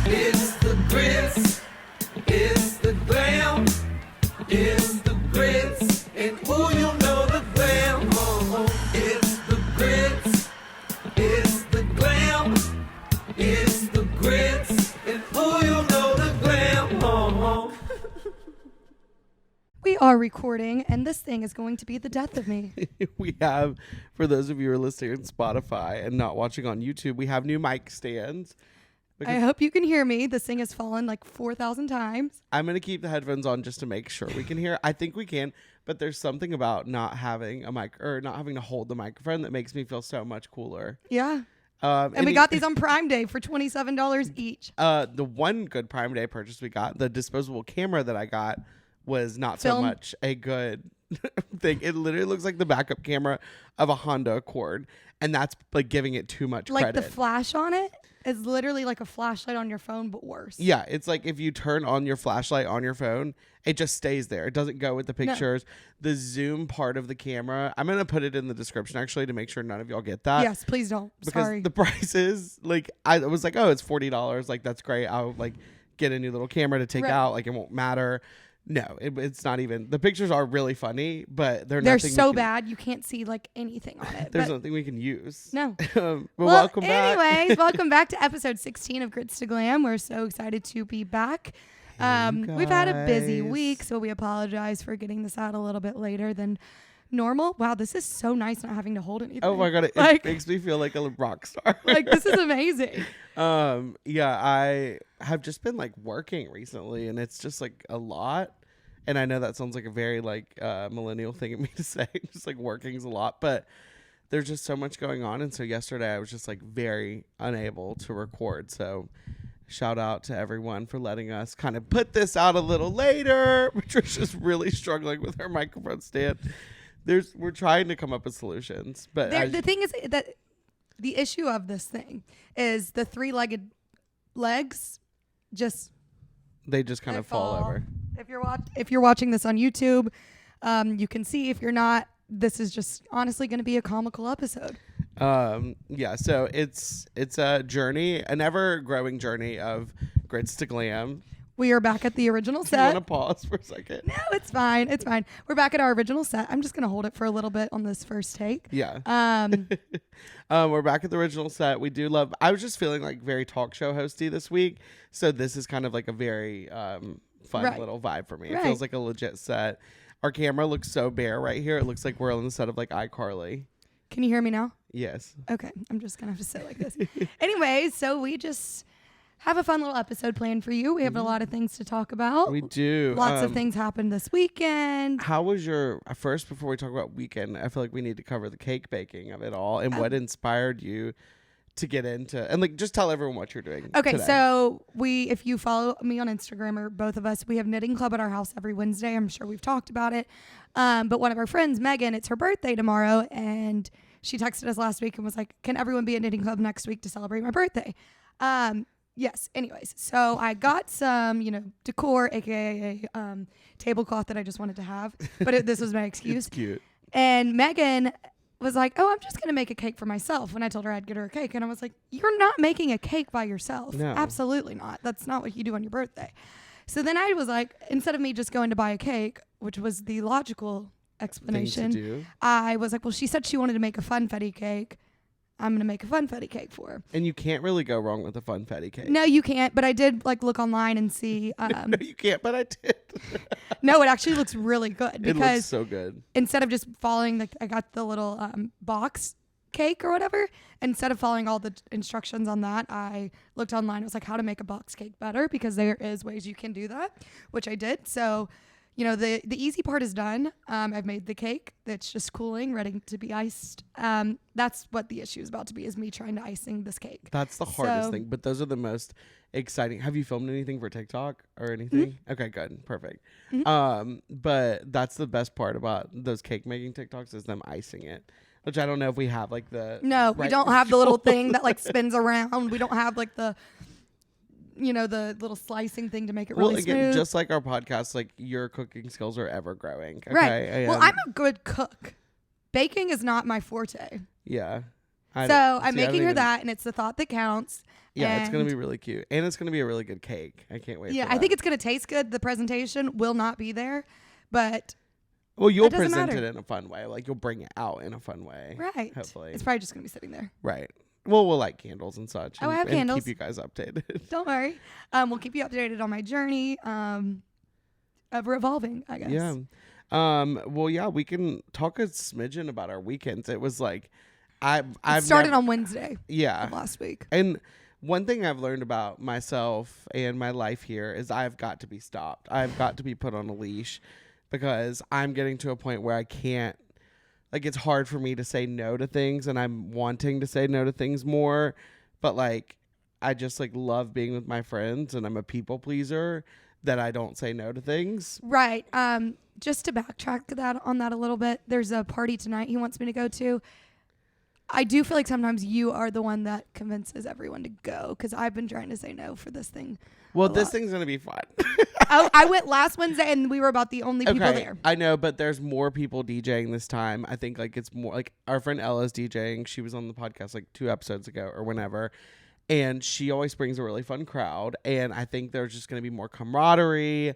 It's the grits, it's the glam, it's the grits, and ooh, you know the glam. It's the grits, it's the glam, it's the grits, and ooh, you know the glam. We are recording, and this thing is going to be the death of me. We have, for those of you who are listening on Spotify and not watching on YouTube, we have new mic stands. I hope you can hear me. This thing has fallen like 4,000 times. I'm going to keep the headphones on just to make sure we can hear. I think we can, but there's something about not having a mic or not having to hold the microphone that makes me feel so much cooler. Yeah. And we got these on Prime Day for $27 each. The one good Prime Day purchase we got, the disposable camera that I got, was not so much a good thing. It literally looks like the backup camera of a Honda Accord, and that's like giving it too much like credit. The flash on it is literally like a flashlight on your phone, but worse. Yeah, it's like if you turn on your flashlight on your phone, it just stays there. It doesn't go with the pictures. No. The zoom part of the camera, I'm going to put it in the description actually to make sure none of y'all get that. Yes, please don't. Because Sorry. the prices, like I was like, oh, it's $40. Like that's great. I'll like get a new little camera to take out. Like it won't matter. No, it's not even. The pictures are really funny, but they're so bad you can't see like anything on it. There's nothing we can use. No. Well, welcome back. Anyways, welcome back to episode 16 of Grits to Glam. We're so excited to be back. We've had a busy week, so we apologize for getting this out a little bit later than normal. Wow, this is so nice not having to hold anything. Oh my god, it makes me feel like a rock star. Like this is amazing. Yeah, I have just been like working recently, and it's just like a lot. And I know that sounds like a very like millennial thing of me to say, just like working's a lot, but there's just so much going on. And so yesterday I was just like very unable to record. So shout out to everyone for letting us kind of put this out a little later. Patricia's really struggling with her microphone stand. We're trying to come up with solutions, but the thing is that the issue of this thing is the three-legged legs they just kind of fall over. If you're watching this on YouTube, you can see. If you're not, this is just honestly going to be a comical episode. Yeah, so it's a journey, an ever-growing journey of Grits to Glam. We are back at the original set. Do you want to pause for a second? No, it's fine. It's fine. We're back at our original set. I'm just going to hold it for a little bit on this first take. Yeah. We're back at the original set. We do love... I was just feeling like very talk show hosty this week, so this is kind of like a very fun little vibe for me. It feels like a legit set. Our camera looks so bare right here. It looks like we're on the set of like iCarly. Can you hear me now? Yes. Okay. I'm just going to have to sit like this. Anyways, so we just... have a fun little episode planned for you. We have a lot of things to talk about. We do. Lots of things happened this weekend. How was your first, before we talk about weekend, I feel like we need to cover the cake baking of it all and what inspired you to get into, and like just tell everyone what you're doing. Okay, today. so if you follow me on Instagram, or both of us, we have knitting club at our house every Wednesday. I'm sure we've talked about it. But one of our friends, Megan, it's her birthday tomorrow, and she texted us last week and was like, can everyone be at knitting club next week to celebrate my birthday? Yes. Anyways, so I got some, decor, aka a tablecloth that I just wanted to have, but this was my excuse. It's cute. And Megan was like, "Oh, I'm just gonna make a cake for myself." When I told her I'd get her a cake, and I was like, "You're not making a cake by yourself. No. Absolutely not. That's not what you do on your birthday." So then I was like, instead of me just going to buy a cake, which was the logical explanation, I was like, "Well, she said she wanted to make a funfetti cake. I'm going to make a funfetti cake for her." And you can't really go wrong with a funfetti cake. No, you can't. But I did look online and see. No, you can't, but I did. No, it actually looks really good. Because it looks so good. Instead of just following I got the little box cake or whatever. Instead of following all the instructions on that, I looked online. It was like how to make a box cake better, because there is ways you can do that, which I did. So, the easy part is done. I've made the cake. It's just cooling, ready to be iced. That's what the issue is about to be, is me trying to icing this cake. That's the hardest thing, but those are the most exciting. Have you filmed anything for TikTok or anything? Mm-hmm. Okay, good. Perfect. Mm-hmm. But that's the best part about those cake making TikToks, is them icing it, which I don't know if we have like the... No, we don't have the little thing that like spins around. We don't have like the... the little slicing thing to make it really smooth. Just like our podcast, like your cooking skills are ever growing. Okay? Right. Well, I'm a good cook. Baking is not my forte. Yeah. I'm making her that, and it's the thought that counts. Yeah, it's going And to be really cute. And it's going to be a really good cake. I can't wait yeah, for I that. think it's going to taste good. The presentation will not be there, but Well, you'll it doesn't present matter. it in a fun way. Like, you'll bring it out in a fun way. right. Hopefully. It's probably just going to be sitting there. Right. Well, we'll light candles and such. Oh, I have and candles. keep you guys updated. Don't worry. We'll keep you updated on my journey of revolving, I guess. Yeah. Well, yeah, we can talk a smidgen about our weekends. It was like, I've started never, on Wednesday yeah. of last week. And one thing I've learned about myself and my life here is I've got to be stopped. I've got to be put on a leash because I'm getting to a point where I can't, like, it's hard for me to say no to things, and I'm wanting to say no to things more. But, like, I just, like, love being with my friends, and I'm a people pleaser that I don't say no to things. Right. Just to backtrack on that a little bit, there's a party tonight he wants me to go to. I do feel like sometimes you are the one that convinces everyone to go because I've been trying to say no for this thing. Well, this thing's going to be fun. I went last Wednesday and we were about the only people there. I know, but there's more people DJing this time. I think like it's more like our friend Ella's DJing. She was on the podcast like 2 episodes ago or whenever. And she always brings a really fun crowd. And I think there's just going to be more camaraderie.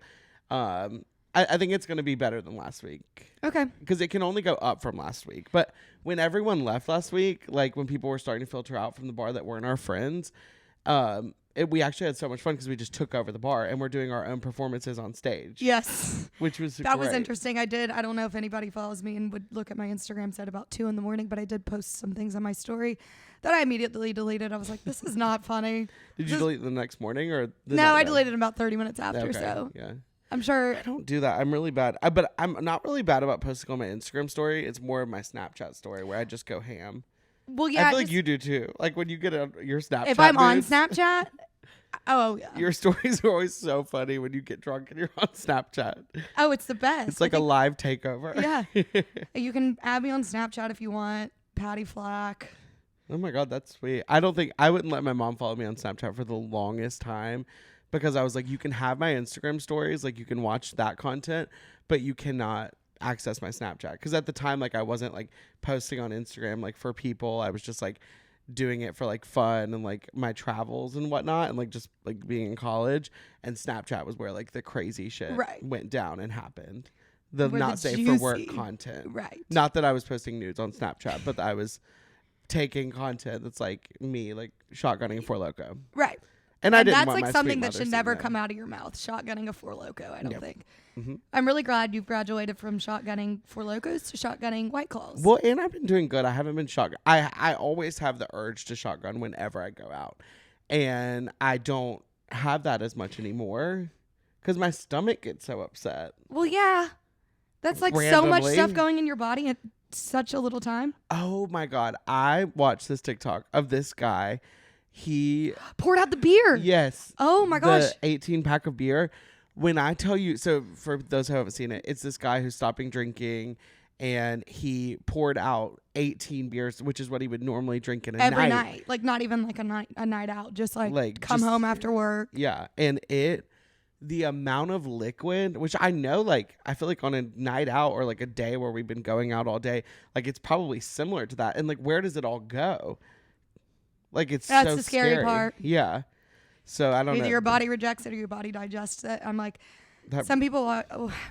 I think it's going to be better than last week. Okay. Because it can only go up from last week. But when everyone left last week, like when people were starting to filter out from the bar that weren't our friends, we actually had so much fun because we just took over the bar and we're doing our own performances on stage. Yes. Which was That was great. interesting. I don't know if anybody follows me and would look at my Instagram at about 2 a.m, but I did post some things on my story that I immediately deleted. I was like, this is not funny. Did you delete it the next morning or the No, night I of? deleted it about 30 minutes after. Okay, So yeah. I'm sure. I don't do that. I'm really bad. But I'm not really bad about posting on my Instagram story. It's more of my Snapchat story where I just go ham. Well, yeah. I feel like you do too. Like when you get on your Snapchat. If I'm on boost, Snapchat, oh yeah. your stories are always so funny when you get drunk and you're on Snapchat. Oh, it's the best. It's like a live takeover. Yeah. You can add me on Snapchat if you want. Patty Flack. Oh my God, that's sweet. I wouldn't let my mom follow me on Snapchat for the longest time because I was like, you can have my Instagram stories, like you can watch that content, but you cannot access my Snapchat. Because at the time, like I wasn't like posting on Instagram like for people. I was just like doing it for like fun and like my travels and whatnot and like just like being in college. And Snapchat was where like the crazy shit went down and happened. The Where not the safe for work juicy- content. Right. Not that I was posting nudes on Snapchat, but I was taking content that's like me, like shotgunning a Four Loko. Right. And I didn't that's want like my something sweet that mother should seeing never that. come out of your mouth. Shotgunning a Four Loko, I don't think. Mm-hmm. I'm really glad you've graduated from shotgunning Four Lokos to shotgunning White Claws. Well, and I've been doing good. I haven't been shotgun. I always have the urge to shotgun whenever I go out. And I don't have that as much anymore because my stomach gets so upset. Well, yeah. That's like so much Randomly. stuff going in your body at such a little time. Oh my God. I watched this TikTok of this guy. He Poured out the beer. Yes. Oh my gosh. The 18 pack of beer. When I tell you, so for those who haven't seen it, it's this guy who's stopping drinking and he poured out 18 beers, which is what he would normally drink in a Every night. Like not even like a night out. Just like come just- home after work. Yeah. And the amount of liquid, which I know, like, I feel like on a night out or like a day where we've been going out all day, like it's probably similar to that. And like, where does it all go? Like, it's That's so the scary part. Yeah. So I don't know. Either your body rejects it or your body digests it. I'm like, some people,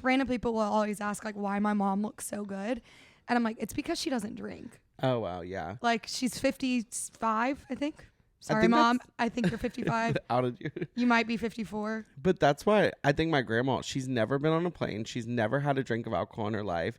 random people will always ask like why my mom looks so good. And I'm like, it's because she doesn't drink. Oh, wow. Yeah. Like she's 55, I think. Sorry, think Mom. that's- I think you're 55. Outed you. You might be 54. But that's why I think my grandma, she's never been on a plane. She's never had a drink of alcohol in her life.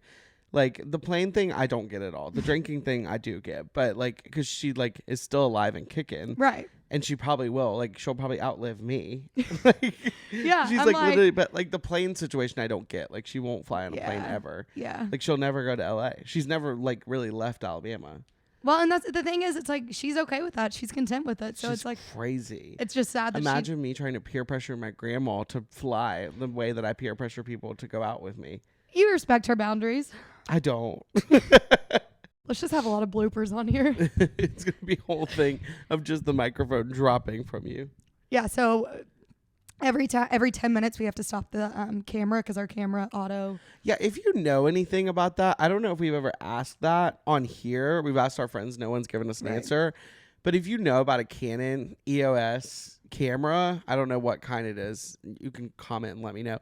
Like the plane thing, I don't get at all. The drinking thing, I do get. But like, because she like is still alive and kicking. Right. And she probably will. Like, she'll probably outlive me. Like, Yeah. she's I'm like literally, but like the plane situation, I don't get. Like, she won't fly on a plane Yeah. ever. Yeah. Like, she'll never go to LA. She's never like really left Alabama. Well, and that's the thing is, it's like she's okay with that. She's content with it. So She's it's like crazy. it's just sad that Imagine me trying to peer pressure my grandma to fly the way that I peer pressure people to go out with me. you respect her boundaries. I don't. Let's just have a lot of bloopers on here. It's gonna be a whole thing of just the microphone dropping from you. Yeah. So every 10 minutes we have to stop the camera because our camera auto. Yeah, if you know anything about that, I don't know if we've ever asked that on here. We've asked our friends, no one's given us an Right. answer. But if you know about a Canon EOS camera, I don't know what kind it is. You can comment and let me know.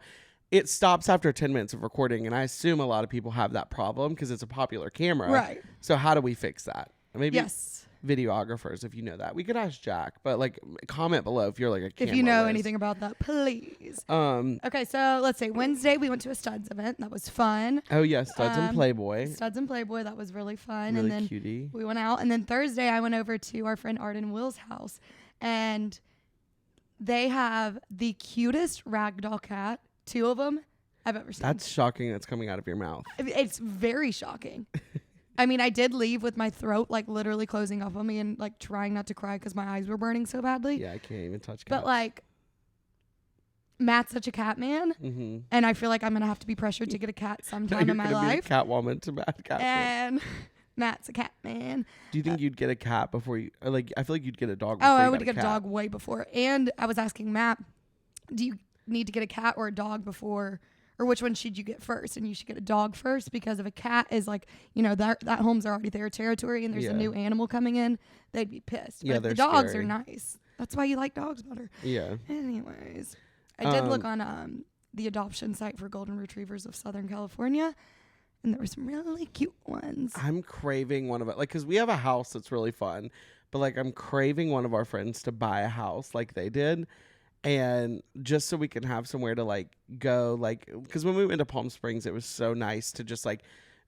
It stops after 10 minutes of recording, and I assume a lot of people have that problem because it's a popular camera. Right. So how do we fix that? Maybe Yes. videographers, if you know that. We could ask Jack, but like comment below if you're like a camera If you know whiz. anything about that, please. Um. Okay, so let's say Wednesday we went to a Studs event. That was fun. Oh yeah, Studs and Playboy. Studs and Playboy. That was really fun. Really and then cutie. we went out. And then Thursday I went over to our friend Arden and Will's house, and they have the cutest ragdoll cat. 2 of them I've ever seen. That's shocking. That's coming out of your mouth. It's very shocking. I mean, I did leave with my throat like literally closing off on me and like trying not to cry because my eyes were burning so badly. Yeah, I can't even touch cats. But like, Matt's such a cat man, mm-hmm. and I feel like I'm gonna have to be pressured to get a cat sometime You're in my gonna life. be a Catwoman to bad cat. And Matt's a cat man. Do you think you'd get a cat before you? Or like, I feel like you'd get a dog. Before Oh, I you would got get a cat. dog way before. And I was asking Matt, do you need to get a cat or a dog before? Or which one should you get first? And you should get a dog first, because if a cat is like, you know, that home's already their territory and there's a new animal coming in, they'd be pissed. Yeah, But they're the dogs scary. are nice. That's why you like dogs better. Yeah. Anyways, I did look on the adoption site for golden retrievers of Southern California, and there were some really cute ones. I'm craving one of it, like, because we have a house that's really fun, but like I'm craving one of our friends to buy a house like they did. And just so we can have somewhere to like go, like, because when we went to Palm Springs, it was so nice to just like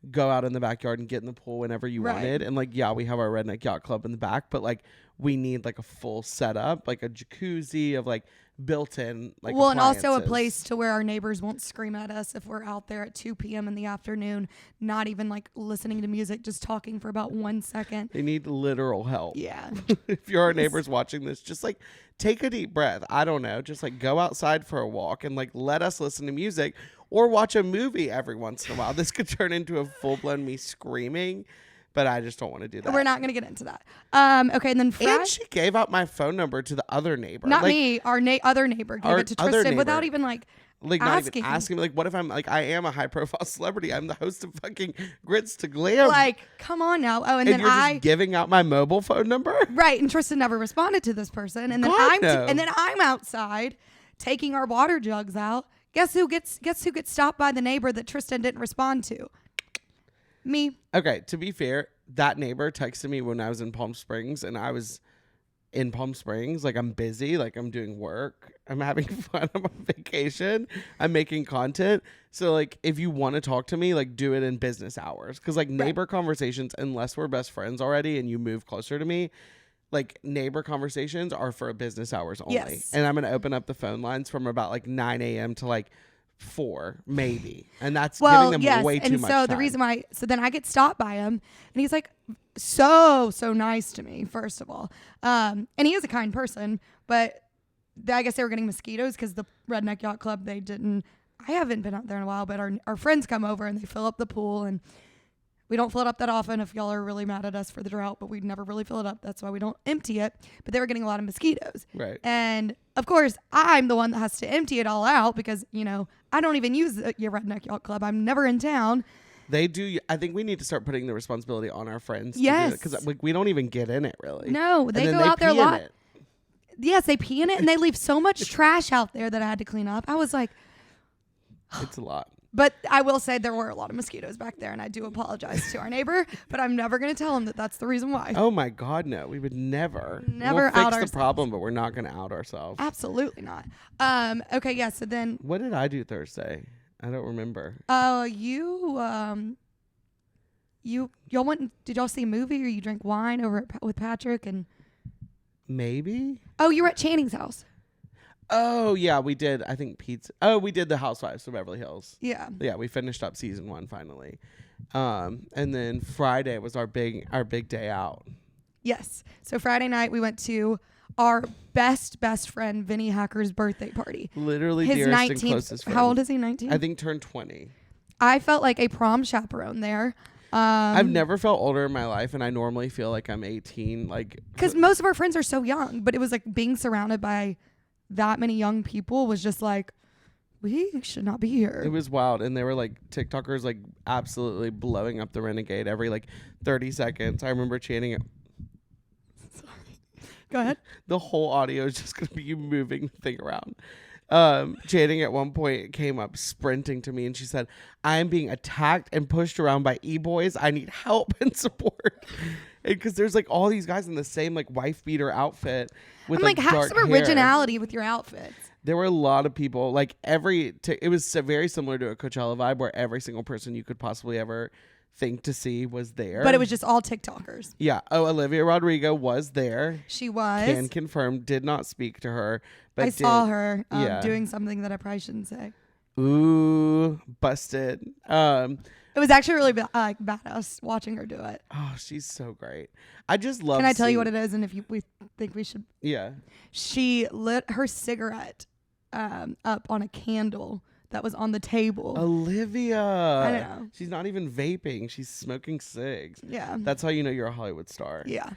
go out in the backyard and get in the pool whenever you wanted. And like, yeah, we have our Redneck Yacht Club in the back, but like we need like a full setup, like a jacuzzi of like built-in like well, and also a appliances. place to where our neighbors won't scream at us if we're out there at 2 p.m. in the afternoon, not even like listening to music, just talking for about 1 second. They need literal help. Yeah. If you're our neighbors watching this, just like take a deep breath. I don't know. Just like go outside for a walk and like let us listen to music or watch a movie every once in a while. This could turn into a full-blown me screaming, but I just don't want to do that. We're not going to get into that. Okay, and then Friday. And she gave out my phone number to the other neighbor. Not like, me. Our other neighbor gave Our it to other Tristan neighbor. without even like not asking. even asking me. Like, what if I'm like, I am a high-profile celebrity. I'm the host of fucking Grits to Glam. Like, come on now. Oh, and and then you're just giving out my mobile phone number? right, and Tristan never responded to this person, and then God, no. I'm outside taking our water jugs out. Guess who gets stopped by the neighbor that Tristan didn't respond to? Me. Okay, to be fair, that neighbor texted me when I was in Palm Springs, and I was in Palm Springs. Like, I'm busy. Like, I'm doing work. I'm having fun. I'm on vacation. I'm making content. So, like, if you want to talk to me, like, do it in business hours. Because, like, neighbor conversations, unless we're best friends already and you move closer to me, like, neighbor conversations are for business hours only. Yes. And I'm going to open up the phone lines from about, like, 9 a.m. to, like, 4, maybe. And that's giving them way too much so time. the reason why, so then I get stopped by him, and he's like so nice to me, first of all, and he is a kind person, but I guess they were getting mosquitoes because the Redneck Yacht Club, they didn't. I haven't been out there in a while, but our friends come over and they fill up the pool, and we don't fill it up that often if y'all are really mad at us for the drought, but we never really fill it up. That's why we don't empty it. But they were getting a lot of mosquitoes. Right. And of course, I'm the one that has to empty it all out because, you know, I don't even use your Redneck Yacht Club. I'm never in town. They do. I think we need to start putting the responsibility on our friends. Yes. Because like, we don't even get in it, really. No, And they then go out there a pee in lot. it. Yes, they pee in it and they leave so much trash out there that I had to clean up. I was like, It's a lot. but I will say there were a lot of mosquitoes back there, and I do apologize to our neighbor, but I'm never going to tell him that that's the reason why. Oh my God, no. We would never. Never we'll out fix ourselves. the problem, but we're not going to out ourselves. Absolutely not. Okay, yeah, so then, What did I do Thursday? I don't remember. y'all went, did y'all see a movie or you drank wine over with Patrick? And Maybe. oh, you were at Channing's house. Oh yeah, we did. I think pizza. Oh, we did the Housewives of Beverly Hills. Yeah. Yeah, we finished up season 1 finally. And then Friday was our big day out. Yes. So Friday night we went to our best friend Vinnie Hackers' birthday party. Literally His dearest and 19th. closest friend. How old is he? 19? I think turned 20. I felt like a prom chaperone there. I've never felt older in my life, and I normally feel like I'm 18. Like, because most of our friends are so young, but it was like being surrounded by that many young people was just like, we should not be here. it was wild, and they were like TikTokers, like absolutely blowing up the Renegade every like 30 seconds. I remember chanting it. Go ahead. The whole audio is just going to be you moving the thing around. Channing at one point came up sprinting to me and she said, I am being attacked and pushed around by e-boys. I need help and support. Because there's like all these guys in the same like wife beater outfit with I'm like, have dark some hair. originality with your outfits. There were a lot of people, like it was very similar to a Coachella vibe where every single person you could possibly ever think to see was there. But it was just all TikTokers. Yeah. Oh, Olivia Rodrigo was there. She was. Can confirm. Did not speak to her. But I saw her doing something that I probably shouldn't say. Ooh, busted. It was actually really badass watching her do it. Oh, she's so great. I just love. Can I tell you what it is? And if we think we should. Yeah. She lit her cigarette up on a candle that was on the table. Olivia. I know. She's not even vaping. She's smoking cigs. Yeah. That's how you know you're a Hollywood star. Yeah.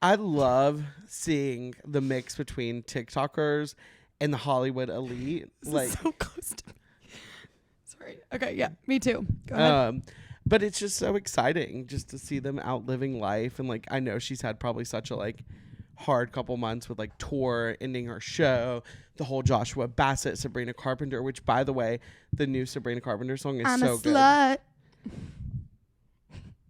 I love seeing the mix between TikTokers and the Hollywood elite. This is so close to me. Sorry. Okay. Yeah. Me too. Go ahead. But it's just so exciting just to see them out living life. And like, I know she's had probably such a like hard couple months with like tour, ending her show, the whole Joshua Bassett, Sabrina Carpenter, which by the way, the new Sabrina Carpenter song is I'm so a good. Slut.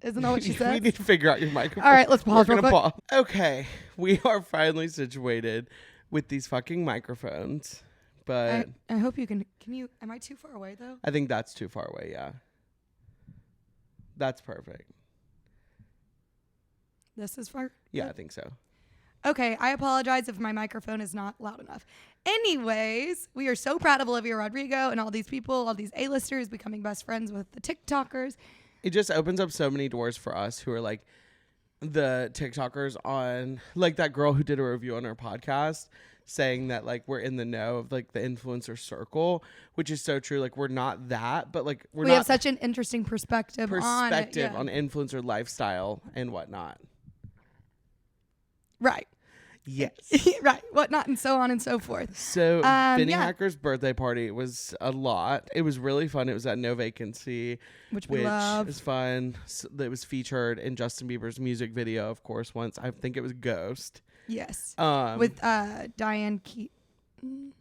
Isn't that what she said? We need to figure out your microphone. All right, let's pause real quick. Pause. Okay, we are finally situated with these fucking microphones. But I hope you can you, am I too far away though? I think that's too far away, yeah. That's perfect. This is far? Yeah, I think so. Okay, I apologize if my microphone is not loud enough. Anyways, we are so proud of Olivia Rodrigo and all these people, all these A-listers becoming best friends with the TikTokers. It just opens up so many doors for us who are like the TikTokers on, like that girl who did a review on our podcast saying that like we're in the know of like the influencer circle, which is so true. Like we're not that, but like we have such an interesting perspective on it, yeah. on influencer lifestyle and whatnot. Right. Yes. Right. Whatnot and so on and so forth. So Vinnie Hackers' birthday party was a lot. It was really fun. It was at No Vacancy, which we love. Was fun. So it was featured in Justin Bieber's music video, of course. Once I think it was Ghost. Yes. With Diane Keaton. I'm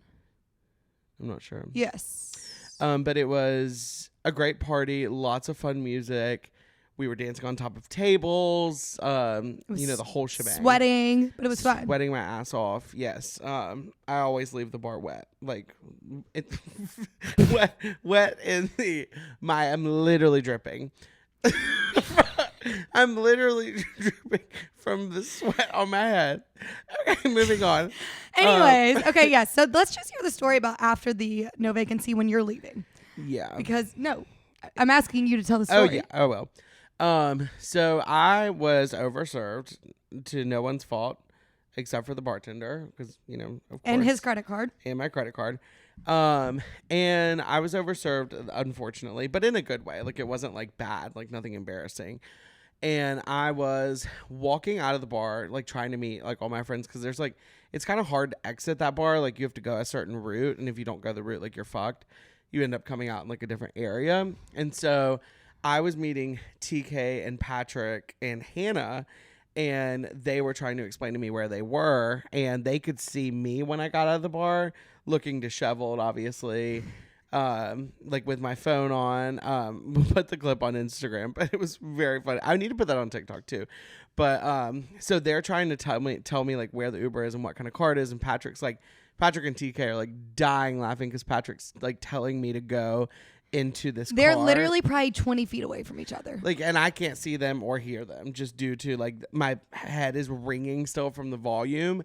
not sure. Yes. But it was a great party. Lots of fun music. We were dancing on top of tables, the whole shebang. Sweating, but it was fun. Sweating my ass off, yes. I always leave the bar wet. Like, wet in I'm literally dripping. I'm literally dripping from the sweat on my head. Okay, moving on. Anyways, okay, yeah. So let's just hear the story about after the No Vacancy when you're leaving. Yeah. Because, I'm asking you to tell the story. Oh, yeah. Oh, well. So I was overserved to no one's fault except for the bartender because, of course. And his credit card. And my credit card. And I was overserved, unfortunately, but in a good way. Like, it wasn't, like, bad, like, nothing embarrassing. And I was walking out of the bar, like, trying to meet, like, all my friends because there's, like, it's kind of hard to exit that bar. Like, you have to go a certain route, and if you don't go the route, like, you're fucked. You end up coming out in, like, a different area. And so I was meeting TK and Patrick and Hannah, and they were trying to explain to me where they were, and they could see me when I got out of the bar, looking disheveled, obviously, like with my phone on. We'll put the clip on Instagram, but it was very funny. I need to put that on TikTok too. But so they're trying to tell me like where the Uber is and what kind of car it is, and Patrick and TK are like dying laughing because Patrick's like telling me to go into this They're car. Literally probably 20 feet away from each other. Like, and I can't see them or hear them just due to like my head is ringing still from the volume,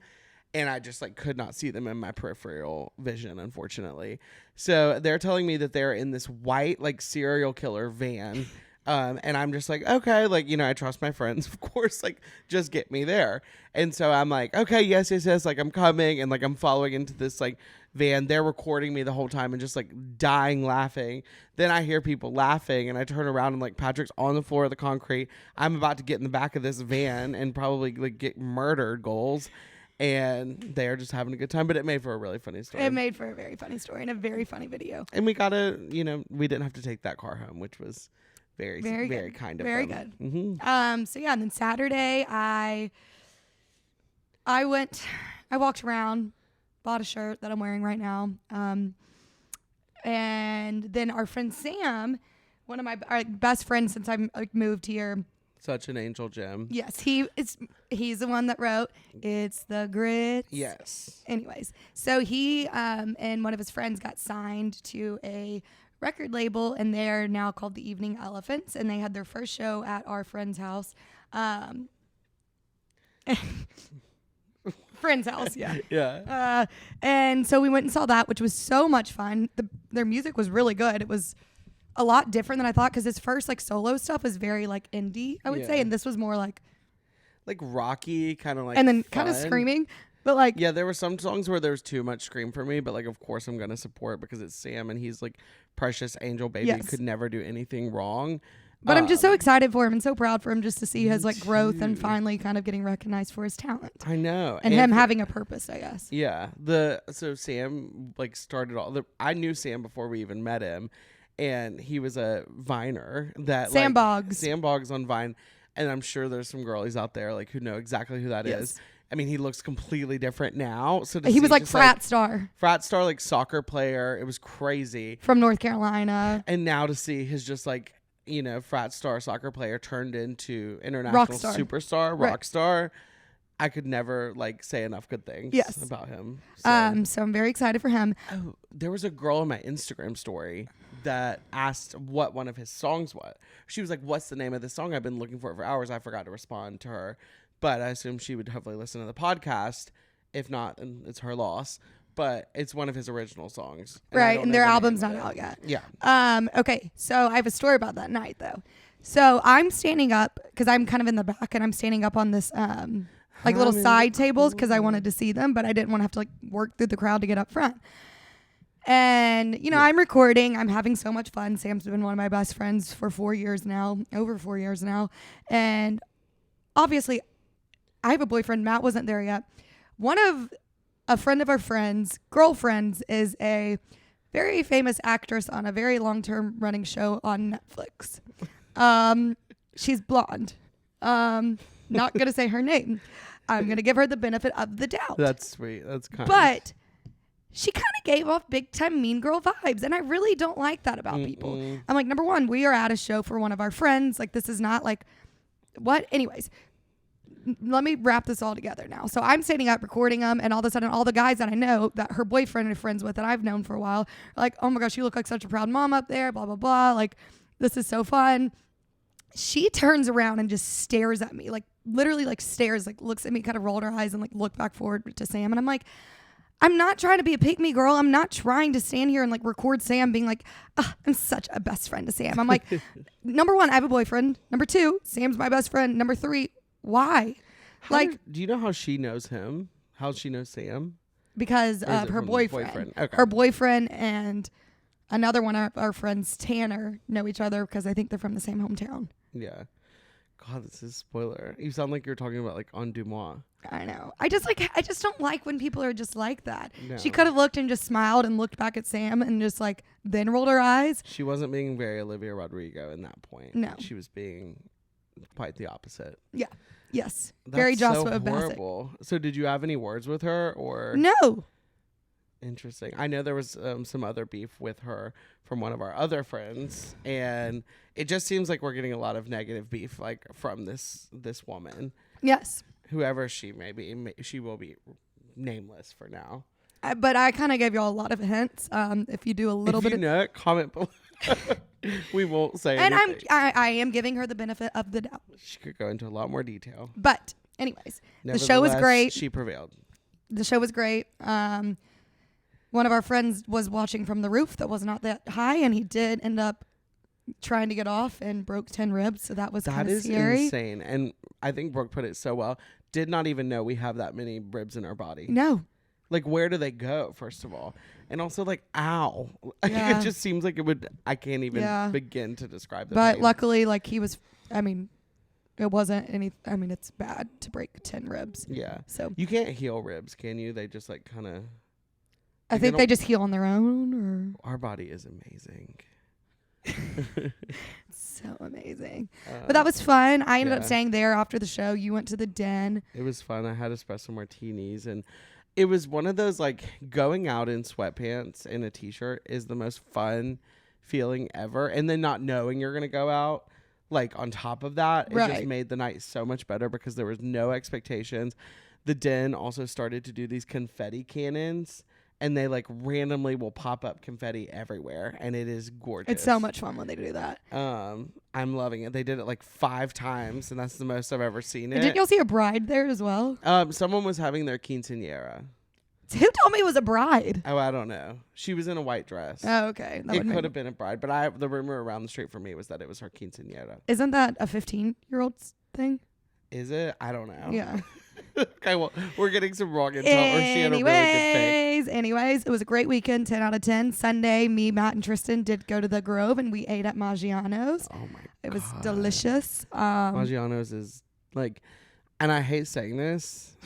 and I just like could not see them in my peripheral vision, unfortunately. So they're telling me that they're in this white like serial killer van. And I'm just like, okay, like, I trust my friends, of course, like, just get me there. And so I'm like, okay, yes, like, I'm coming, and like, I'm following into this like van. They're recording me the whole time and just like dying laughing. Then I hear people laughing, and I turn around and like Patrick's on the floor of the concrete. I'm about to get in the back of this van and probably like get murdered, goals. And they're just having a good time, but it made for a really funny story. It made for a very funny story and a very funny video. And we we didn't have to take that car home, which was very kind of very them. good. Mm-hmm. So yeah, and then Saturday I I walked around, bought a shirt that I'm wearing right now. And then our friend Sam, one of our best friends since I moved here. Such an angel gem. Yes, he's the one that wrote "It's the Grits." Yes. Anyways, so he and one of his friends got signed to a record label, and they're now called the Evening Elephants, and they had their first show at our friend's house. Friend's house, yeah. Yeah. And so we went and saw that, which was so much fun. Their music was really good. It was a lot different than I thought, because his first like solo stuff was very like indie, I would say, and this was more like rocky, kind of like, and then kind of screaming, but like, yeah, there were some songs where there was too much scream for me, but like, of course I'm gonna support because it's Sam and he's like precious angel baby. Yes. Could never do anything wrong. But I'm just so excited for him and so proud for him just to see his like growth and finally kind of getting recognized for his talent. I know. And him having a purpose, I guess. Yeah. So Sam like started I knew Sam before we even met him, and he was a Viner that Sam Boggs on Vine, and I'm sure there's some girlies out there like who know exactly who that is. I mean, he looks completely different now. So he was like frat star, like soccer player. It was crazy from North Carolina, and now to see his just like, you know, frat star soccer player turned into international superstar, rock star. I could never like say enough good things about him. So I'm very excited for him. Oh, there was a girl in my Instagram story that asked what one of his songs was. She was like, "What's the name of this song? I've been looking for it for hours." I forgot to respond to her, but I assume she would hopefully listen to the podcast. If not, then it's her loss. But it's one of his original songs. Right, and their album's not out yet. Yeah. Okay, so I have a story about that night, though. So I'm standing up, because I'm kind of in the back, and I'm standing up on this like little side tables, because I wanted to see them, but I didn't want to have to like work through the crowd to get up front. And, you know, I'm recording. I'm having so much fun. Sam's been one of my best friends for over 4 years now. And obviously, I have a boyfriend. Matt wasn't there yet. A friend of our friends' girlfriends is a very famous actress on a very long-term running show on Netflix. She's blonde. Not going to say her name. I'm going to give her the benefit of the doubt. That's sweet. That's kind. But she kind of gave off big-time mean girl vibes, and I really don't like that about people. I'm like, number one, we are at a show for one of our friends. Like, this is not like, what? Anyways. Let me wrap this all together now. So I'm standing up recording them, and all of a sudden all the guys that I know that her boyfriend is friends with that I've known for a while are like, "Oh my gosh, you look like such a proud mom up there, blah, blah, blah. Like, this is so fun." She turns around and just stares at me, like literally like stares, like looks at me, kind of rolled her eyes and like looked back forward to Sam. And I'm like, I'm not trying to be a pick-me girl. I'm not trying to stand here and like record Sam being like, I'm such a best friend to Sam. I'm like, number one, I have a boyfriend. Number two, Sam's my best friend. Number three, why? Do you know how she knows him? How she knows Sam? Because of her boyfriend. Okay. Her boyfriend and another one of our friends, Tanner, know each other because I think they're from the same hometown. Yeah. God, this is a spoiler. You sound like you're talking about like on Dumois. I know. I just don't like when people are just like that. No. She could have looked and just smiled and looked back at Sam and just like then rolled her eyes. She wasn't being very Olivia Rodrigo in that point. No. She was being quite the opposite. Yeah. Yes. That's very Joshua so Bassett. horrible. So did you have any words with her or? No. Interesting. I know there was some other beef with her from one of our other friends, and it just seems like we're getting a lot of negative beef like from this woman. Yes. Whoever she may be, she will be nameless for now. But I kind of gave y'all a lot of hints. If you do a little bit, comment below. We won't say and anything. I am giving her the benefit of the doubt. She could go into a lot more detail. But anyways, the show was great. She prevailed. The show was great. One of our friends was watching from the roof that was not that high, and he did end up trying to get off and broke 10 ribs. So that was kind of scary. That is insane. And I think Brooke put it so well. Did not even know we have that many ribs in our body. No. Like, where do they go, first of all? And also, like, ow. Yeah. It just seems like it would, I can't even begin to describe the But pain. luckily, like, he was, I mean, it wasn't any, I mean, it's bad to break 10 ribs. Yeah. So you can't heal ribs, can you? They just, like, kind of. I think they just heal on their own, or. Our body is amazing. So amazing. But that was fun. I ended up yeah. staying there after the show. You went to the den. It was fun. I had espresso martinis, and it was one of those, like, going out in sweatpants and a t-shirt is the most fun feeling ever. And then not knowing you're going to go out, like, on top of that, it just made the night so much better because there was no expectations. The den also started to do these confetti cannons, and they, like, randomly will pop up confetti everywhere, and it is gorgeous. It's so much fun when they do that. I'm loving it. They did it like 5 times, and that's the most I've ever seen it. And didn't y'all see a bride there as well? Someone was having their quinceañera. Who told me it was a bride? Oh, I don't know. She was in a white dress. Oh, okay. It could have been a bride, but the rumor around the street for me was that it was her quinceañera. Isn't that a 15-year-old thing? Is it? I don't know. Yeah. Okay, well, we're getting some wrong intel. Or she had a really good thing. Anyways, it was a great weekend, 10 out of 10. Sunday, me, Matt, and Tristan did go to the Grove, and we ate at Maggiano's. Oh, my God. It was delicious. Maggiano's is, like, and I hate saying this.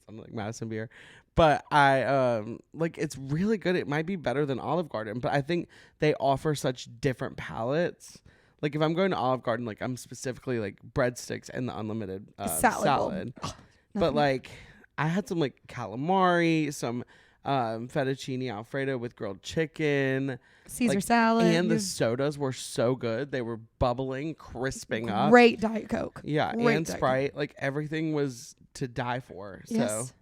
I'm like Madison beer. But like, it's really good. It might be better than Olive Garden, but I think they offer such different palettes. Like, if I'm going to Olive Garden, like, I'm specifically, like, breadsticks and the unlimited salad. But, like, I had some, like, calamari, some fettuccine Alfredo with grilled chicken. Caesar like, salad. And the sodas were so good. They were bubbling, crisping up. Great Diet Coke. Yeah, Great and Diet Sprite. Coke. Like, everything was to die for. Yes. So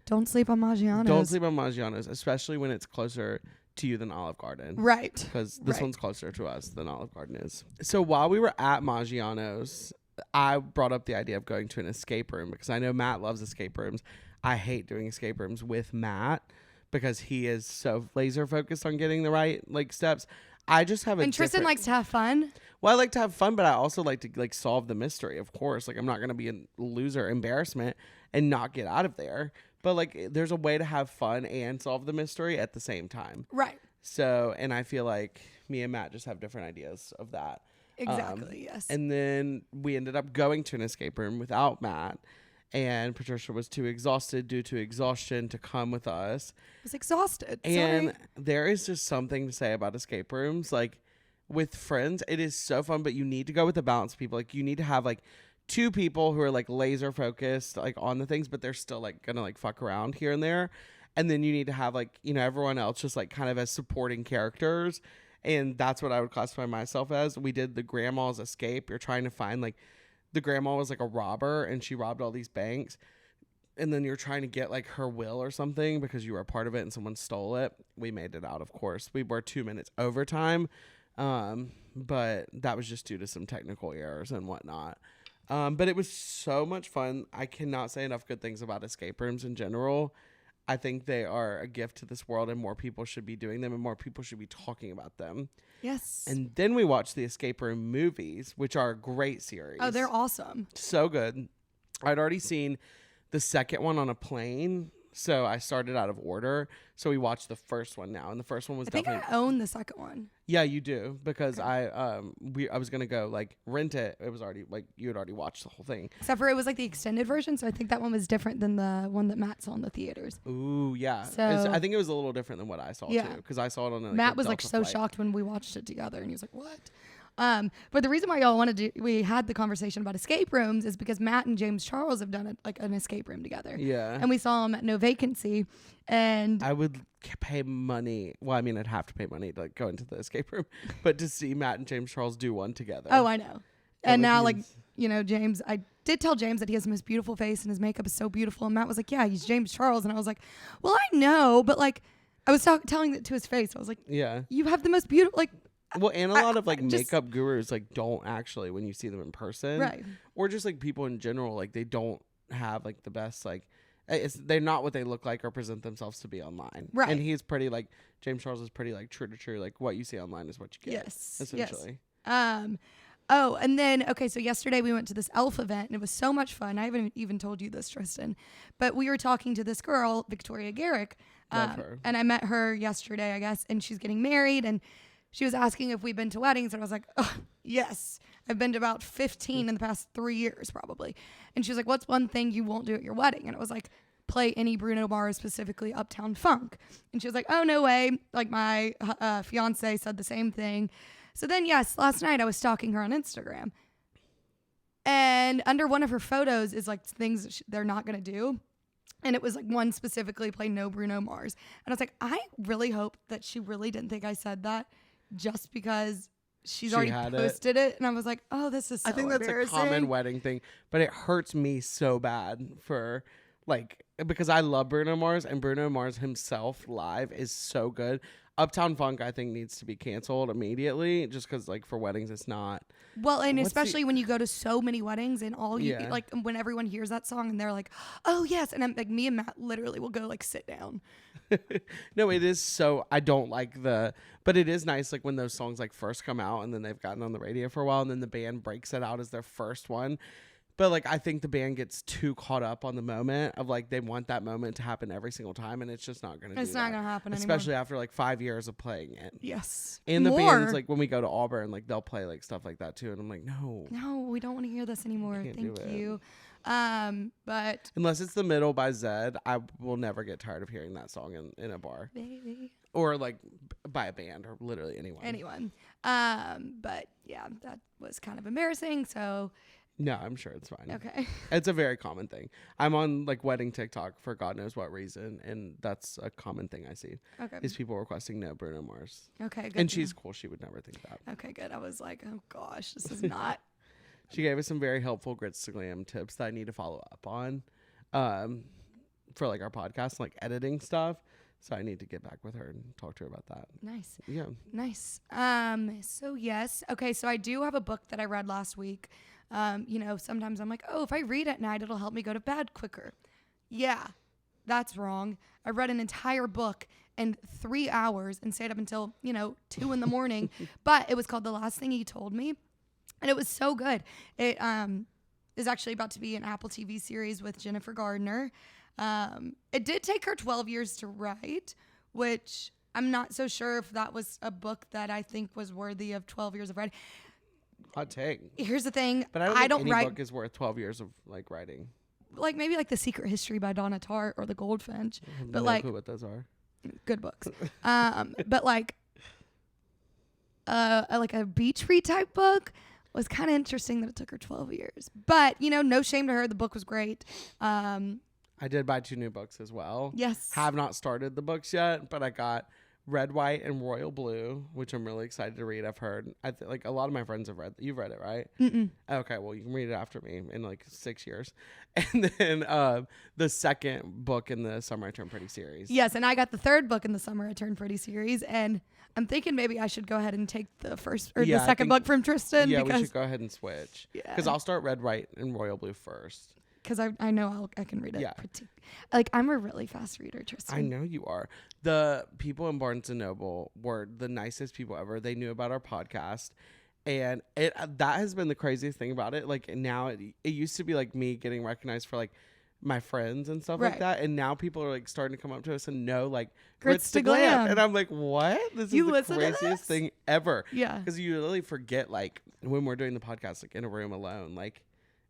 don't sleep on Maggiano's. Don't sleep on Maggiano's, especially when it's closer to you than Olive Garden. Right. Because this one's closer to us than Olive Garden is. So while we were at Maggiano's, I brought up the idea of going to an escape room because I know Matt loves escape rooms. I hate doing escape rooms with Matt because he is so laser focused on getting the right, like, steps. I just have And Tristan likes to have fun. Well, I like to have fun, but I also like to, like, solve the mystery, of course. Like, I'm not going to be a loser embarrassment and not get out of there. But, like, there's a way to have fun and solve the mystery at the same time. Right. So, and I feel like me and Matt just have different ideas of that. Exactly, yes. And then we ended up going to an escape room without Matt. And Patricia was too exhausted due to exhaustion to come with us. I was exhausted. And Sorry. there is just something to say about escape rooms. Like, with friends, it is so fun, but you need to go with a balance of people. Like, you need to have, like, 2 people who are, like, laser focused, like, on the things, but they're still, like, gonna, like, fuck around here and there. And then you need to have, like, you know, everyone else just, like, kind of as supporting characters. And that's what I would classify myself as. We did the grandma's escape. You're trying to find, like, the grandma was, like, a robber and she robbed all these banks. And then you're trying to get, like, her will or something because you were a part of it and someone stole it. We made it out, of course. We were 2 minutes overtime. But that was just due to some technical errors and whatnot. But it was so much fun. I cannot say enough good things about escape rooms in general. I think they are a gift to this world and more people should be doing them and more people should be talking about them. Yes. And then we watched the escape room movies, which are a great series. Oh, they're awesome. So good. I'd already seen the second one on a plane, so I started out of order. So we watched the first one now, and the first one was definitely. I think I own the second one. Yeah, you do because Okay. I was gonna go, like, rent it. It was already, like, you had already watched the whole thing. Except for it was like the extended version, so I think that one was different than the one that Matt saw in the theaters. Ooh, yeah. So- I think it was a little different than what I saw too, because I saw it on a, Matt a was like Delta so flight. shocked when we watched it together, and he was like, "What?" But the reason why y'all wanted to, we had the conversation about escape rooms is because Matt and James Charles have done like an escape room together. Yeah. And we saw them at No Vacancy, and I would pay money. Well, I mean, I'd have to pay money to, like, go into the escape room, but to see Matt and James Charles do one together. oh, I know. And now, like, he's- you know, James, I did tell James that he has the most beautiful face and his makeup is so beautiful. And Matt was like, "Yeah, he's James Charles." And I was like, "Well, I know, but, like," I was telling it to his face. I was like, Yeah. "You have the most beautiful, like," Well, and a lot of, like, just- makeup gurus, like, don't actually, when you see them in person. right. Or just, like, people in general, like, they don't have, like, the best, like, they're not what they look like or present themselves to be online. Right. And he's pretty, like, James Charles is pretty, like, true to true. Like, what you see online is what you get. Yes. Essentially. Yes. Oh, and then, okay, so yesterday we went to this elf event, and it was so much fun. I haven't even told you this, Tristan, but we were talking to this girl, Victoria Garrick, Love her. and I met her yesterday, I guess, and she's getting married, and she was asking if we've been to weddings, and I was like, oh, yes, I've been to about 15 in the past 3 years, probably. And she was like, "What's one thing you won't do at your wedding?" And it was like, play any Bruno Mars, specifically Uptown Funk. And she was like, "Oh, no way." Like, my fiance said the same thing. So then, yes, last night I was stalking her on Instagram. And under one of her photos is like things that they're not going to do. And it was like one specifically play No Bruno Mars. And I was like, I really hope that she really didn't think I said that just because she's already posted it. And I was like, oh, this is so I think that's a common wedding thing, but it hurts me so bad for like, because I love Bruno Mars, and Bruno Mars himself live is so good. Uptown Funk, I think, needs to be canceled immediately just because, like, for weddings, it's not. Well, and especially when you go to so many weddings and like, when everyone hears that song and they're like, oh, yes. And I'm like, me and Matt literally will go, like, sit down. No, it is so, I don't like but it is nice, like, when those songs, like, first come out and then they've gotten on the radio for a while and then the band breaks it out as their first one. But, like, I think the band gets too caught up on the moment of, like, they want that moment to happen every single time, and it's just not going to It's not going to happen especially anymore. after, like, 5 years of playing it. Yes. And the bands, like, when we go to Auburn, like, they'll play, like, stuff like that, too. And I'm like, no. No, we don't want to hear this anymore. Thank you. But unless it's The Middle by Zed, I will never get tired of hearing that song in a bar. Baby. Or, like, by a band or literally anyone. But, yeah, that was kind of embarrassing, so... No, I'm sure it's fine. Okay. It's a very common thing. I'm on like wedding TikTok for God knows what reason, and that's a common thing I see. Okay. Is people requesting no Bruno Mars. Okay, good. And she's cool. She would never think that. Okay, good. I was like, oh gosh, this is not. She gave us some very helpful Grits to Glam tips that I need to follow up on for like our podcast, like editing stuff. So I need to get back with her and talk to her about that. Nice. Yeah. Nice. So yes. Okay, so I do have a book that I read last week. You know, sometimes I'm like, oh, if I read at night, it'll help me go to bed quicker. Yeah, that's wrong. I read an entire book in 3 hours and stayed up until, 2 a.m. But it was called The Last Thing He Told Me. And it was so good. It is actually about to be an Apple TV series with Jennifer Gardner. It did take her 12 years to write, which I'm not so sure if that was a book that I think was worthy of 12 years of writing. Hot take. Here's the thing. But I don't think any book is worth 12 years of like writing. Like maybe like The Secret History by Donna Tartt or The Goldfinch. I have but no like clue what those are. Good books. But like a beach read type book was kind of interesting that it took her 12 years. But, no shame to her. The book was great. I did buy 2 new books as well. Yes. Have not started the books yet, but I got Red, White, and Royal Blue, which I'm really excited to read. I've heard, like a lot of my friends have read. You've read it, right? Mm-mm. Okay, well, you can read it after me in like 6 years. And then the second book in the Summer I Turned Pretty series. Yes, and I got the third book in the Summer I Turned Pretty series, and I'm thinking maybe I should go ahead and take the first or the second book from Tristan. Yeah, we should go ahead and switch. Yeah. Because I'll start Red, White, and Royal Blue first. Because I know I can read it. Yeah. Like, I'm a really fast reader, Tristan. I know you are. The people in Barnes & Noble were the nicest people ever. They knew about our podcast. And that has been the craziest thing about it. Like, now it used to be, like, me getting recognized for, like, my friends and stuff like that. And now people are, like, starting to come up to us and know, like, Grits to Glam. And I'm like, what? This is the craziest thing ever. Yeah. Because you really forget, like, when we're doing the podcast, like, in a room alone, like,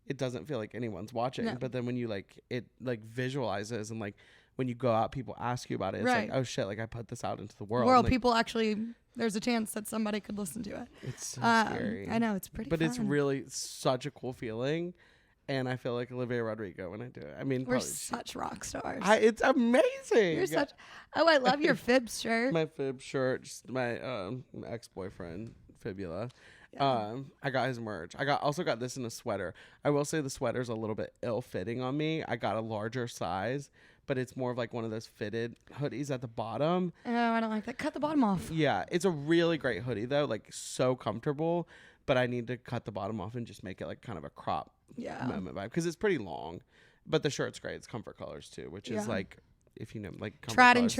it doesn't feel like anyone's watching. No. But then when you like it like visualizes and like when you go out, people ask you about it. It's like, oh shit, like I put this out into the world. Like, people actually, there's a chance that somebody could listen to it. It's so scary. I know, it's pretty But fun. it's really such a cool feeling. And I feel like Olivia Rodrigo when I do it. I mean, we're such rock stars. It's amazing. You're such. Oh, I love your Fibs shirt. My Fib shirt, just my ex-boyfriend Fibula. Yeah. I got his merch. Also got this in a sweater. I will say the sweater's a little bit ill-fitting on me. I got a larger size, but it's more of like one of those fitted hoodies at the bottom. Oh, I don't like that. Cut the bottom off. Yeah, it's a really great hoodie though, like so comfortable, but I need to cut the bottom off and just make it like kind of a crop moment vibe because it's pretty long. But the shirt's great. It's comfort colors too, which is like, if you know, like comfort tried colors.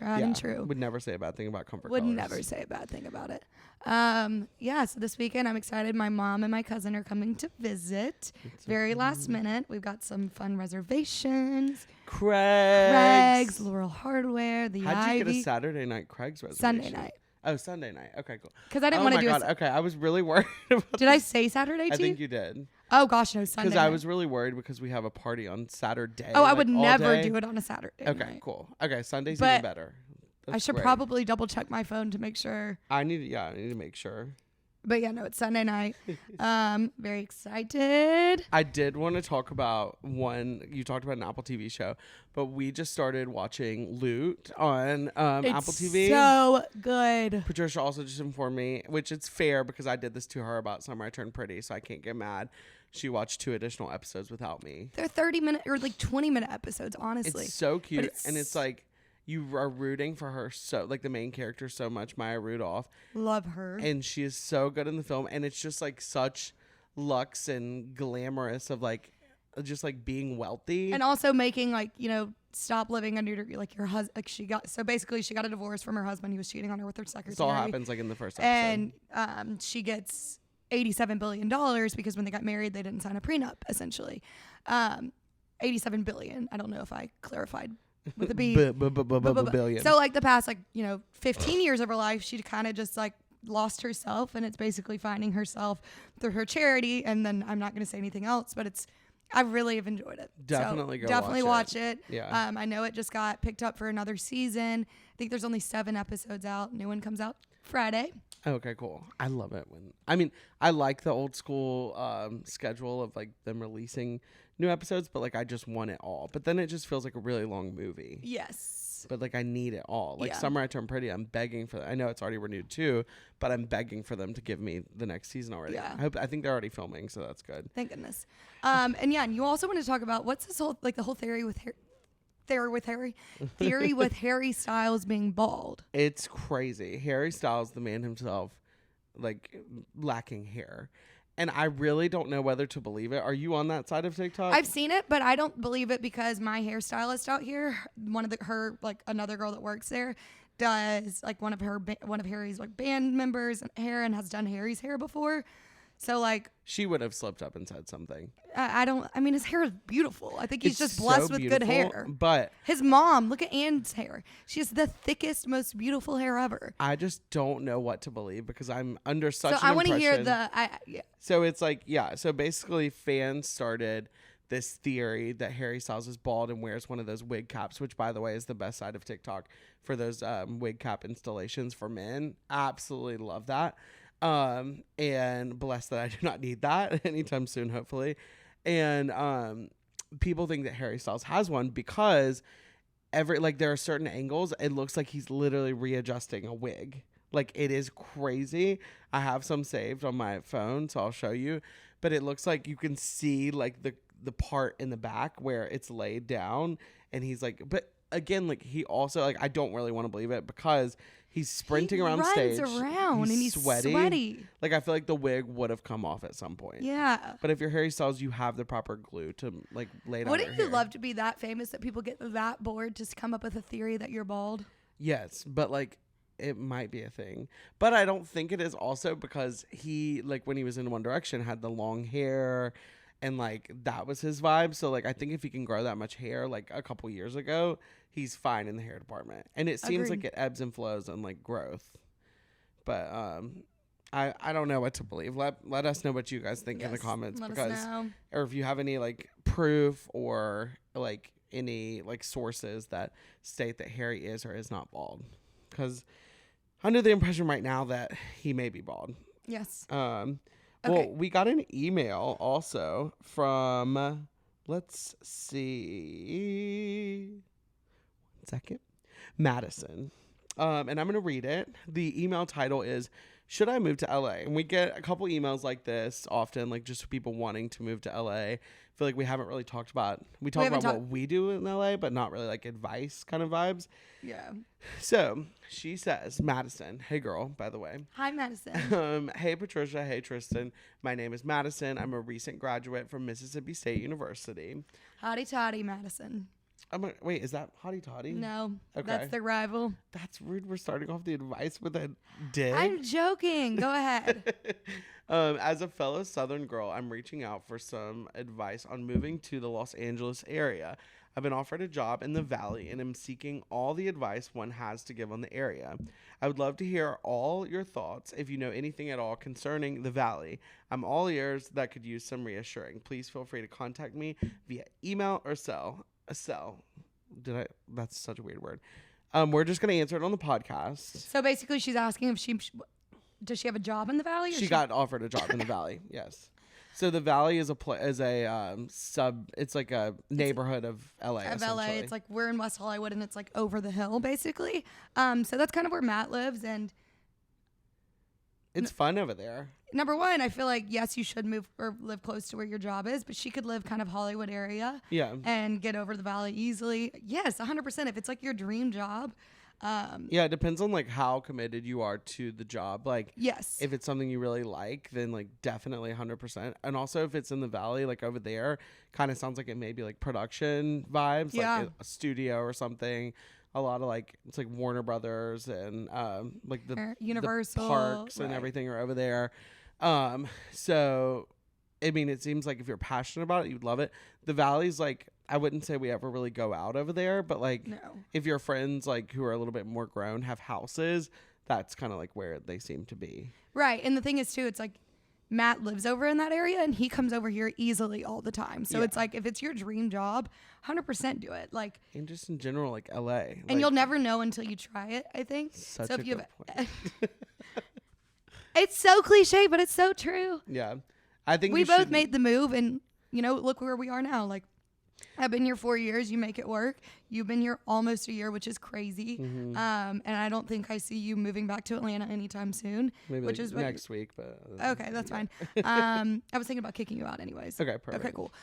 and true. Would never say a bad thing about comfort Would colors. never say a bad thing about it. So this weekend I'm excited. My mom and my cousin are coming to visit. Very last minute. We've got some fun reservations. Craig's, Laurel Hardware, the How'd Ivy. you get a Saturday night Craig's reservation? Sunday night. Oh, Sunday night. Okay, cool. Because I didn't want to do it. Okay, I was really worried about Did I say Saturday too? I think you did. Oh, gosh, no, Sunday. Because I was really worried because we have a party on Saturday. Oh, I would never do it on a Saturday Okay, night. cool. Okay, Sunday's But even better. I should probably double check my phone to make sure. I need to make sure. But yeah, no, it's Sunday night. Very excited. I did want to talk about you talked about an Apple TV show, but we just started watching Loot on Apple TV. So good. Patricia also just informed me, which it's fair because I did this to her about Summer I Turned Pretty, so I can't get mad. She watched 2 additional episodes without me. They're 30-minute or like 20-minute episodes, honestly. It's so cute, and it's like you are rooting for her so, like the main character so much, Maya Rudolph. Love her. And she is so good in the film, and it's just like such luxe and glamorous of like just like being wealthy. And also making like, stop living under like your husband. Like she got a divorce from her husband. He was cheating on her with her secretary. This all happens like in the first episode. And she gets $87 billion because when they got married, they didn't sign a prenup, essentially. $87 billion. I don't know if I clarified with a B. Billion. So like the past 15 years of her life, she kind of just like lost herself, and it's basically finding herself through her charity. And then I'm not going to say anything else, but I really have enjoyed it. Definitely watch it. Yeah. I know it just got picked up for another season. I think there's only 7 episodes out. New one comes out Friday. Okay, cool. I love it I like the old school schedule of like them releasing new episodes, but like I just want it all. But then it just feels like a really long movie. Yes. But like I need it all. Like Yeah. Summer I Turned Pretty, I'm begging for that. I know it's already renewed too, but I'm begging for them to give me the next season already. Yeah. I think they're already filming, so that's good. Thank goodness. And you also want to talk about what's this whole the whole theory with Harry Styles being bald. It's crazy. Harry Styles, the man himself, like lacking hair. And I really don't know whether to believe it. Are you on that side of TikTok? I've seen it, but I don't believe it because my hairstylist out here, another girl that works there, does like one of Harry's like band members' hair and has done Harry's hair before. So like she would have slipped up and said something. His hair is beautiful. I think he's It's just blessed so with good beautiful, hair. But his mom, look at Anne's hair. She has the thickest, most beautiful hair ever. I just don't know what to believe because I'm under such So an I want to hear impression. So it's like, yeah. So basically fans started this theory that Harry Styles is bald and wears one of those wig caps, which by the way is the best side of TikTok for those wig cap installations for men. Absolutely love that. And blessed that I do not need that anytime soon, hopefully. And people think that Harry Styles has one because there are certain angles it looks like he's literally readjusting a wig. Like it is crazy. I have some saved on my phone, so I'll show you. But it looks like you can see like the part in the back where it's laid down, and he's like, but again, like he also like I don't really want to believe it because he's sprinting around stage. He runs around and he's sweaty. Like I feel like the wig would have come off at some point. Yeah. But if you're Harry Styles, you have the proper glue to like lay down. Wouldn't you love to be that famous that people get that bored to come up with a theory that you're bald? Yes, but like it might be a thing. But I don't think it is also because he like when he was in One Direction had the long hair and like that was his vibe. So like I think if he can grow that much hair like a couple years ago, he's fine in the hair department. And it seems like it ebbs and flows on like growth. But I don't know what to believe. Let us know what you guys think in the comments or if you have any like proof or like any like sources that state that Harry is or is not bald. Because I'm under the impression right now that he may be bald. Yes. Well, Okay. we got an email also from, let's see, 1 second, Madison. And I'm going to read it. The email title is, should I move to LA? And we get a couple emails like this often, like just people wanting to move to LA. I feel like we haven't really talked about, what we do in LA, but not really like advice kind of vibes. Yeah. So she says, Madison, hey girl, by the way. Hi, Madison. Hey Patricia, hey Tristan. My name is Madison. I'm a recent graduate from Mississippi State University. Hotty toddy, Madison. Wait, is that Hotty Toddy? No, Okay. that's the rival. That's rude. We're starting off the advice with a dig. I'm joking. Go ahead. As a fellow Southern girl, I'm reaching out for some advice on moving to the Los Angeles area. I've been offered a job in the Valley and am seeking all the advice one has to give on the area. I would love to hear all your thoughts if you know anything at all concerning the Valley. I'm all ears that could use some reassuring. Please feel free to contact me via email or cell. That's such a weird word. We're just going to answer it on the podcast. So basically she's asking if does she have a job in the Valley? Or She got offered a job in the Valley. Yes. So the Valley is it's like a neighborhood of LA. Of LA. It's like we're in West Hollywood and it's like over the hill basically. So that's kind of where Matt lives, and it's fun over there. Number one, I feel like, yes, you should move or live close to where your job is, but she could live kind of Hollywood area and get over the Valley easily. Yes, 100%. If it's like your dream job. Yeah, it depends on like how committed you are to the job. Like, yes, if it's something you really like, then like definitely 100%. And also if it's in the Valley, like over there, kind of sounds like it may be like production vibes, like a studio or something. A lot of like, it's like Warner Brothers and like the Universal the parks and everything are over there. So I mean, it seems like if you're passionate about it, you'd love it. The Valley's like, I wouldn't say we ever really go out over there, but like if your friends like who are a little bit more grown have houses, that's kind of like where they seem to be. Right. And the thing is too, it's like Matt lives over in that area and he comes over here easily all the time. So it's like, if it's your dream job, 100% do it. Like, and just in general, like LA. And you'll never know until you try it, I think. Such so a good point. It's so cliche, but it's so true. Yeah. I think we both made the move, and you know, look where we are now. Like, I've been here 4 years. You make it work. You've been here almost a year, which is crazy. Mm-hmm. And I don't think I see you moving back to Atlanta anytime soon. Maybe which like is next week, but okay, that's fine. I was thinking about kicking you out anyways. Okay, perfect. Okay, cool.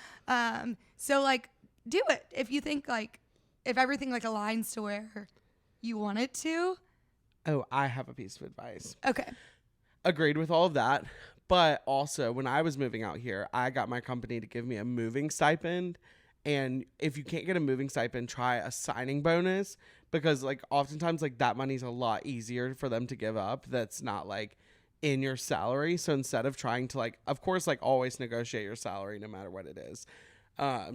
So like, do it if you think like, if everything like aligns to where you want it to. Oh, I have a piece of advice. Okay. Agreed with all of that. But also, when I was moving out here, I got my company to give me a moving stipend. And if you can't get a moving stipend, try a signing bonus, because like oftentimes like that money's a lot easier for them to give up. That's not like in your salary. So instead of trying to like, of course, like always negotiate your salary no matter what it is.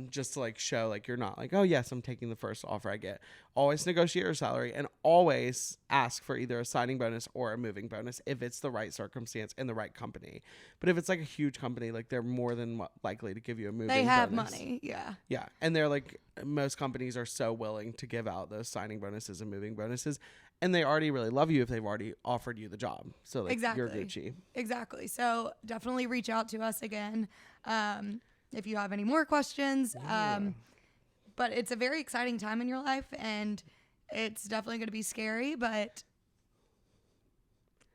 Just to like show like you're not like, oh yes, I'm taking the first offer I get. Always negotiate your salary and always ask for either a signing bonus or a moving bonus if it's the right circumstance and the right company. But if it's like a huge company, like they're more than likely to give you a moving bonus. They have money, yeah. Yeah, and they're like, most companies are so willing to give out those signing bonuses and moving bonuses, and they already really love you if they've already offered you the job. So like, exactly. You're Gucci. Exactly. So definitely reach out to us again. If you have any more questions. But it's a very exciting time in your life, and it's definitely going to be scary, but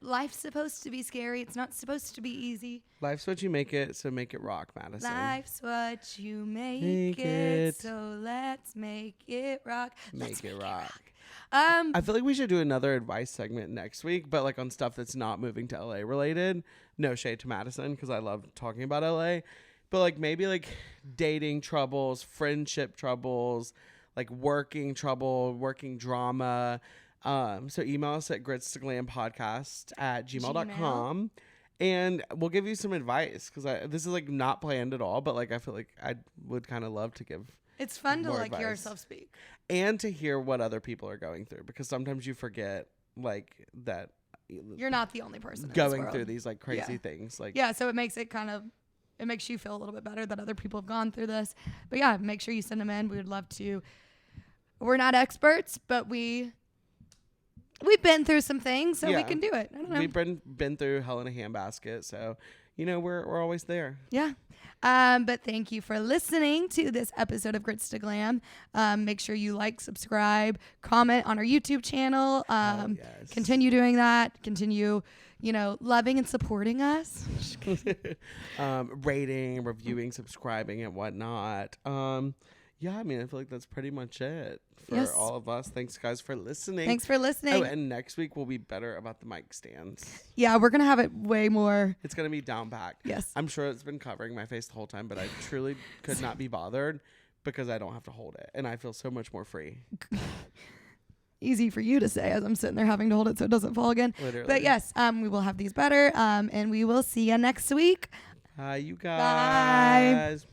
life's supposed to be scary. It's not supposed to be easy. Life's what you make it, so make it rock, Madison. Life's what you make it, so let's make it rock. Make it rock. I feel like we should do another advice segment next week, but like on stuff that's not moving to LA related. No shade to Madison, because I love talking about LA. But like maybe like dating troubles, friendship troubles, like working trouble, working drama. So email us at gritstoglampodcast@gmail.com and we'll give you some advice, because this is like not planned at all, but like I feel like I would kind of love to give. It's fun to like advice. hear yourself speak. And to hear what other people are going through, because sometimes you forget like that you're not the only person going through these like crazy things. Like so it makes it it makes you feel a little bit better that other people have gone through this. But yeah, make sure you send them in. We would love to. We're not experts, but we've been through some things, so we can do it. I don't know. We've been through hell in a handbasket, so you know we're always there. Yeah. But thank you for listening to this episode of Grits to Glam. Make sure you like, subscribe, comment on our YouTube channel. Yes. Continue doing that. Continue, loving and supporting us. Rating, reviewing, subscribing, and whatnot. Yeah, I mean, I feel like that's pretty much it for all of us. Thanks, guys, for listening. Thanks for listening. Oh, and next week we'll be better about the mic stands. Yeah, we're going to have it way more. It's going to be down back. Yes. I'm sure it's been covering my face the whole time, but I truly could not be bothered because I don't have to hold it. And I feel so much more free. Easy for you to say as I'm sitting there having to hold it so it doesn't fall again. Literally. But yes, we will have these better. And we will see you next week. Bye, you guys. Bye.